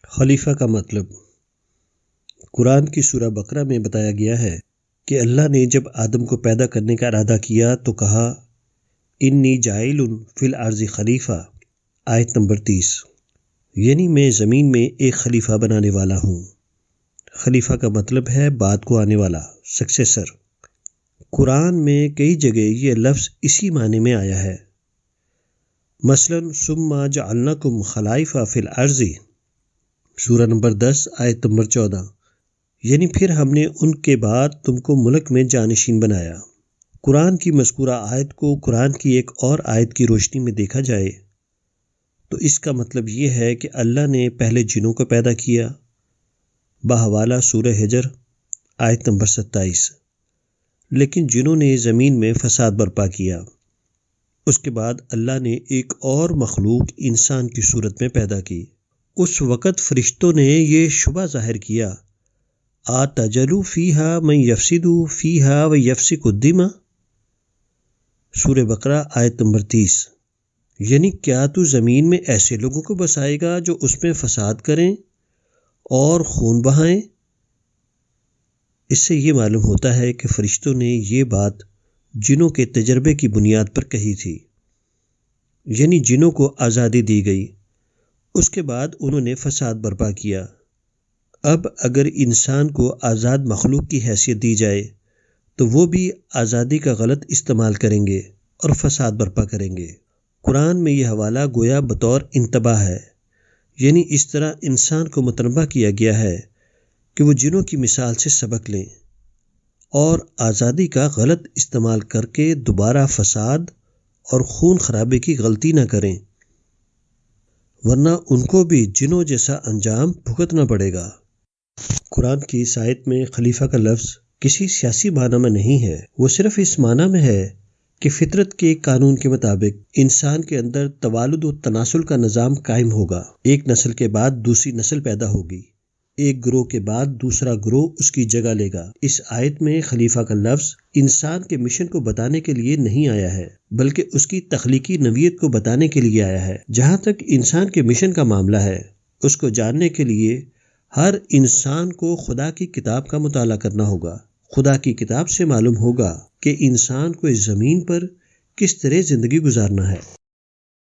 خلیفہ کا مطلب قرآن کی سورہ بقرہ میں بتایا گیا ہے کہ اللہ نے جب آدم کو پیدا کرنے کا ارادہ کیا تو کہا انی جاعل فی الارض خلیفہ، آیت نمبر 30، یعنی میں زمین میں ایک خلیفہ بنانے والا ہوں۔ خلیفہ کا مطلب ہے بعد کو آنے والا، سکسیسر۔ قرآن میں کئی جگہ یہ لفظ اسی معنی میں آیا ہے، مثلاً ثم جعلناکم خلائف فی الارض، سورہ نمبر 10 آیت نمبر 14، یعنی پھر ہم نے ان کے بعد تم کو ملک میں جانشین بنایا۔ قرآن کی مذکورہ آیت کو قرآن کی ایک اور آیت کی روشنی میں دیکھا جائے تو اس کا مطلب یہ ہے کہ اللہ نے پہلے جنوں کو پیدا کیا، بحوالہ سورہ ہجر آیت نمبر 27، لیکن جنوں نے زمین میں فساد برپا کیا۔ اس کے بعد اللہ نے ایک اور مخلوق انسان کی صورت میں پیدا کی۔ اس وقت فرشتوں نے یہ شبہ ظاہر کیا، آتجعل فیہا من یفسد فیہا ویسفک الدماء، سورہ بقرہ آیت نمبر 30، یعنی کیا تو زمین میں ایسے لوگوں کو بسائے گا جو اس میں فساد کریں اور خون بہائیں؟ اس سے یہ معلوم ہوتا ہے کہ فرشتوں نے یہ بات جنوں کے تجربے کی بنیاد پر کہی تھی، یعنی جنوں کو آزادی دی گئی، اس کے بعد انہوں نے فساد برپا کیا۔ اب اگر انسان کو آزاد مخلوق کی حیثیت دی جائے تو وہ بھی آزادی کا غلط استعمال کریں گے اور فساد برپا کریں گے۔ قرآن میں یہ حوالہ گویا بطور انتباہ ہے، یعنی اس طرح انسان کو متنبہ کیا گیا ہے کہ وہ جنوں کی مثال سے سبق لیں اور آزادی کا غلط استعمال کر کے دوبارہ فساد اور خون خرابے کی غلطی نہ کریں، ورنہ ان کو بھی جنوں جیسا انجام بھگتنا پڑے گا۔ قرآن کی اس آیت میں خلیفہ کا لفظ کسی سیاسی معنی میں نہیں ہے، وہ صرف اس معنی میں ہے کہ فطرت کے قانون کے مطابق انسان کے اندر توالد و تناسل کا نظام قائم ہوگا۔ ایک نسل کے بعد دوسری نسل پیدا ہوگی، ایک گروہ کے بعد دوسرا گروہ اس کی جگہ لے گا۔ اس آیت میں خلیفہ کا لفظ انسان کے مشن کو بتانے کے لیے نہیں آیا ہے، بلکہ اس کی تخلیقی نوعیت کو بتانے کے لیے آیا ہے۔ جہاں تک انسان کے مشن کا معاملہ ہے، اس کو جاننے کے لیے ہر انسان کو خدا کی کتاب کا مطالعہ کرنا ہوگا۔ خدا کی کتاب سے معلوم ہوگا کہ انسان کو اس زمین پر کس طرح زندگی گزارنا ہے۔